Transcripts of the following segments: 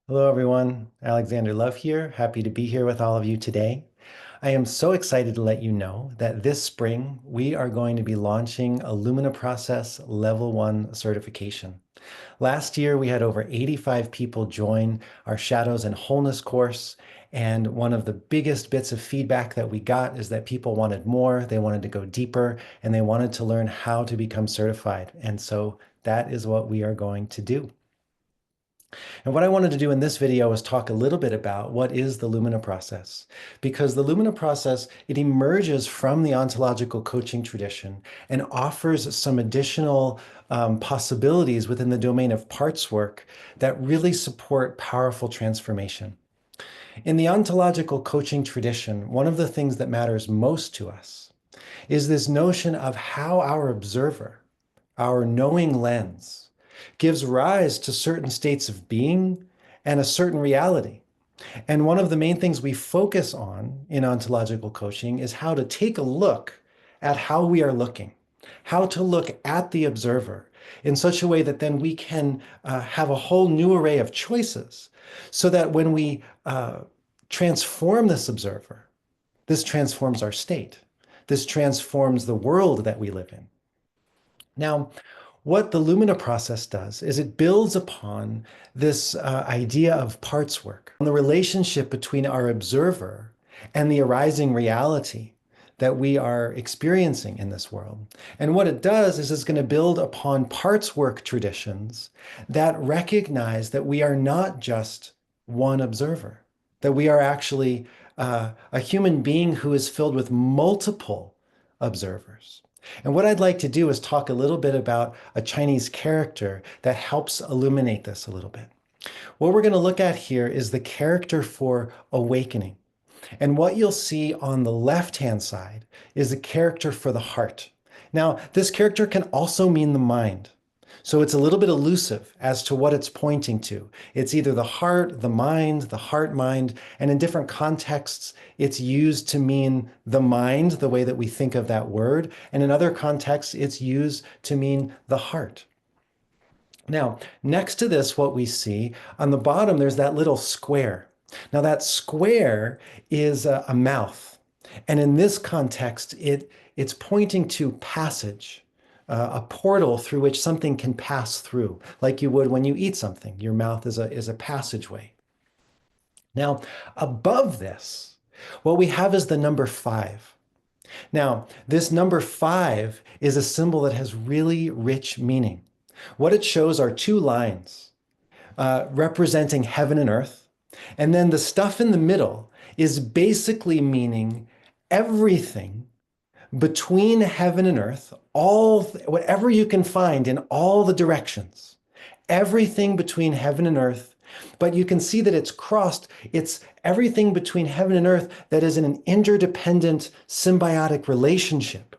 Hello, everyone. Alexander Love here. Happy to be here with all of you today. I am so excited to let you know that this spring we are going to be launching a Lumina Process Level 1 certification. Last year, we had over 85 people join our Shadows and Wholeness course. And one of the biggest bits of feedback that we got is that people wanted more, they wanted to go deeper, and they wanted to learn how to become certified. And so that is what we are going to do. And what I wanted to do in this video is talk a little bit about what is the Lumina process. Because the Lumina process, it emerges from the ontological coaching tradition and offers some additional possibilities within the domain of parts work that really support powerful transformation. In the ontological coaching tradition, one of the things that matters most to us is this notion of how our observer, our knowing lens, gives rise to certain states of being and a certain reality. And one of the main things we focus on in ontological coaching is how to take a look at how we are looking, how to look at the observer in such a way that then we can have a whole new array of choices so that when we transform this observer, this transforms our state. This transforms the world that we live in. Now, what the Lumina process does is it builds upon this idea of parts work, the relationship between our observer and the arising reality that we are experiencing in this world. And what it does is it's going to build upon parts work traditions that recognize that we are not just one observer, that we are actually a human being who is filled with multiple observers. And what I'd like to do is talk a little bit about a Chinese character that helps illuminate this a little bit. What we're going to look at here is the character for awakening. And what you'll see on the left-hand side is the character for the heart. Now, this character can also mean the mind. So it's a little bit elusive as to what it's pointing to. It's either the heart, the mind, the heart-mind, and in different contexts, it's used to mean the mind, the way that we think of that word. And in other contexts, it's used to mean the heart. Now, next to this, what we see on the bottom, there's that little square. Now, that square is a mouth. And in this context, it's pointing to passage, a portal through which something can pass through, like you would when you eat something. Your mouth is a passageway. Now, above this, what we have is the number 5. Now, this number 5 is a symbol that has really rich meaning. What it shows are two lines representing heaven and earth. And then the stuff in the middle is basically meaning everything between heaven and earth, whatever you can find in all the directions, everything between heaven and earth. But you can see that it's crossed. It's everything between heaven and earth that is in an interdependent symbiotic relationship.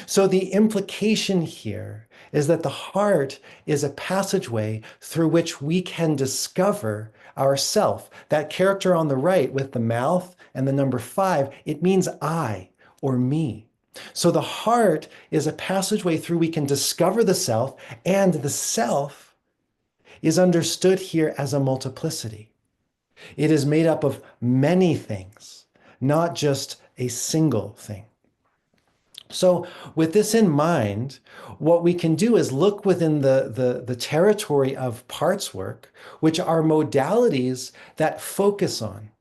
So the implication here is that the heart is a passageway through which we can discover ourself. That character on the right with the mouth and the number 5, it means I or me. So the heart is a passageway through we can discover the self, and the self is understood here as a multiplicity. It is made up of many things, not just a single thing. So with this in mind, what we can do is look within the territory of parts work, which are modalities that focus on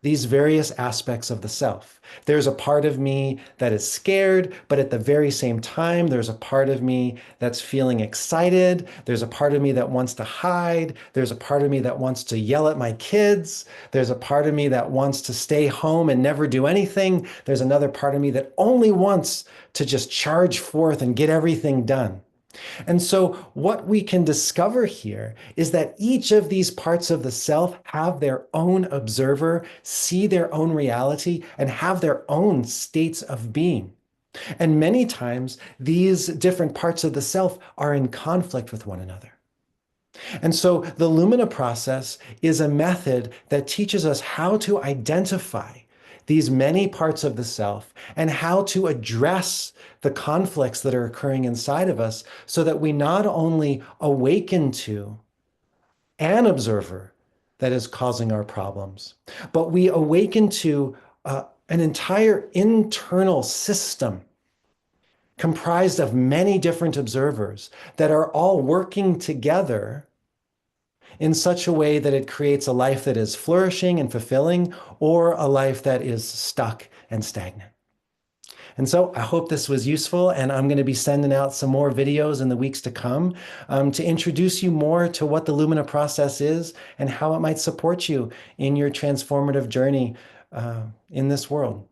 these various aspects of the self. There's a part of me that is scared, but at the very same time, there's a part of me that's feeling excited. There's a part of me that wants to hide. There's a part of me that wants to yell at my kids. There's a part of me that wants to stay home and never do anything. There's another part of me that only wants to just charge forth and get everything done. And so what we can discover here is that each of these parts of the self have their own observer, see their own reality, and have their own states of being. And many times, these different parts of the self are in conflict with one another. And so the Lumina process is a method that teaches us how to identify these many parts of the self and how to address the conflicts that are occurring inside of us so that we not only awaken to an observer that is causing our problems, but we awaken to an entire internal system comprised of many different observers that are all working together in such a way that it creates a life that is flourishing and fulfilling, or a life that is stuck and stagnant. And so I hope this was useful, and I'm going to be sending out some more videos in the weeks to come to introduce you more to what the Lumina process is and how it might support you in your transformative journey in this world.